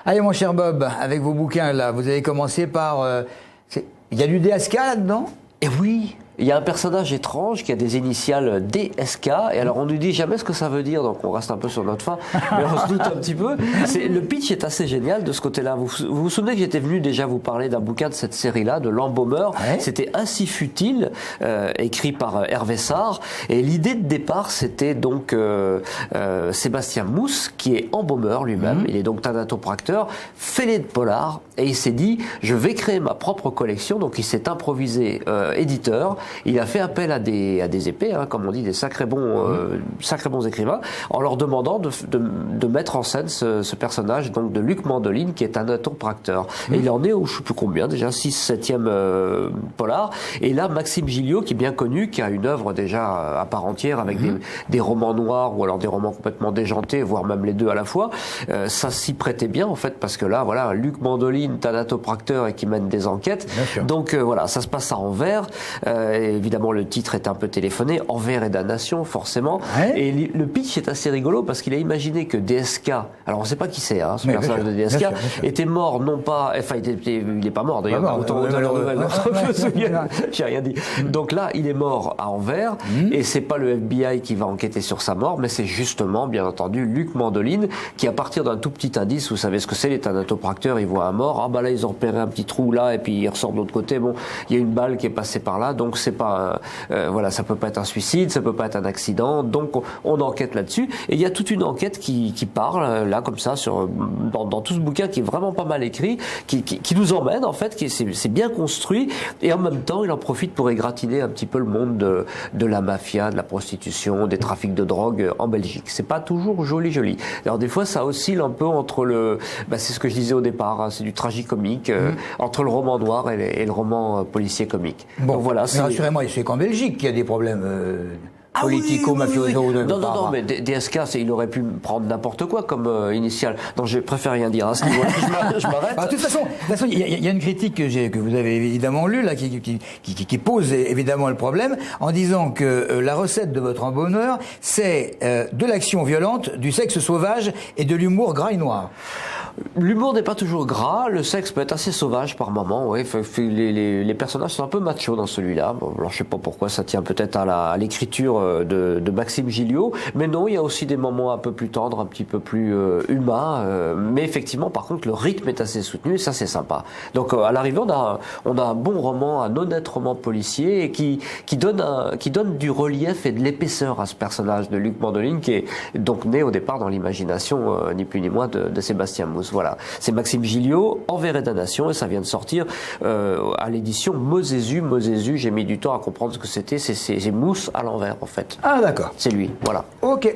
Allez, mon cher Bob, avec vos bouquins là, vous avez commencé par... Il y a du DSK là-dedans? Et oui, il y a un personnage étrange qui a des initiales DSK, et alors on ne nous dit jamais ce que ça veut dire, donc on reste un peu sur notre faim, mais on se doute un petit peu. Le pitch est assez génial de ce côté-là. Vous vous souvenez que j'étais venu déjà vous parler d'un bouquin de cette série-là, de L'Embaumeur. Ouais. C'était Ainsi fut-il, écrit par Hervé Sarr, et l'idée de départ, c'était donc Sébastien Mousse, qui est embaumeur lui-même, il est donc thanatopracteur, fêlé de polar, et il s'est dit, je vais créer ma propre collection, donc il s'est improvisé éditeur. Il a fait appel à des épées, hein, comme on dit, des sacrés bons écrivains, en leur demandant de mettre en scène ce personnage donc de Luc Mandoline, qui est thanatopracteur. Et il en est au je ne sais plus combien, déjà 6-7e polar. Et là, Maxime Gilliot, qui est bien connu, qui a une œuvre déjà à part entière avec des romans noirs ou alors des romans complètement déjantés, voire même les deux à la fois, ça s'y prêtait bien en fait, parce que là, voilà, Luc Mandoline, thanatopracteur et qui mène des enquêtes. Donc voilà, ça se passe à Anvers. Évidemment, le titre est un peu téléphoné, Envers et damnation, forcément. Ouais. Et le pitch est assez rigolo parce qu'il a imaginé que DSK, alors on ne sait pas qui c'est, hein, ce personnage de DSK, bien sûr. était mort, non pas, enfin, il n'est pas mort d'ailleurs, autant à l'heure nouvelle, je me souviens, j'ai rien dit. Donc là, il est mort à Anvers, et c'est pas le FBI qui va enquêter sur sa mort, mais c'est justement, bien entendu, Luc Mandoline, qui à partir d'un tout petit indice, vous savez ce que c'est, les thanatopracteurs, ils voient un mort, ah bah là, ils ont repéré un petit trou là, et puis ils ressortent de l'autre côté, bon, il y a une balle qui est passée par là, donc c'est pas voilà, ça peut pas être un suicide, ça peut pas être un accident, donc on enquête là-dessus, et il y a toute une enquête qui parle là comme ça sur dans tout ce bouquin qui est vraiment pas mal écrit, qui nous emmène en fait, c'est bien construit, et en même temps il en profite pour égratigner un petit peu le monde de la mafia, de la prostitution, des trafics de drogue en Belgique. C'est pas toujours joli. Alors des fois ça oscille un peu entre c'est ce que je disais au départ, hein, c'est du tragicomique, entre le roman noir et le roman policier comique. Bon, donc voilà. Rassurez-moi, c'est qu'en Belgique qu'il y a des problèmes politico-mafioso. Non, mais DSK, il aurait pu prendre n'importe quoi comme initial. Donc je préfère rien dire à ce niveau-là, je m'arrête. De toute façon, il y a une critique que vous avez évidemment lue, là, qui pose évidemment le problème, en disant que la recette de votre embaumeur, c'est de l'action violente, du sexe sauvage et de l'humour gras et noir. L'humour n'est pas toujours gras, le sexe peut être assez sauvage par moments, oui. Les personnages sont un peu machos dans celui-là. Bon, alors je sais pas pourquoi, ça tient peut-être à l'écriture de Maxime Gilliot, mais non, il y a aussi des moments un peu plus tendres, un petit peu plus humains, mais effectivement, par contre, le rythme est assez soutenu, et ça c'est sympa. Donc à l'arrivée, on a un bon roman, un honnête roman policier, et qui donne du relief et de l'épaisseur à ce personnage de Luc Mandoline, qui est donc né au départ dans l'imagination, ni plus ni moins, de Sébastien Mousse. Voilà, c'est Maxime Gilliot, Envers et damnation, et ça vient de sortir à l'édition Mosésu. Mosésu, j'ai mis du temps à comprendre ce que c'était, c'est Mousse à l'envers en fait. Ah d'accord. C'est lui, voilà. Ok.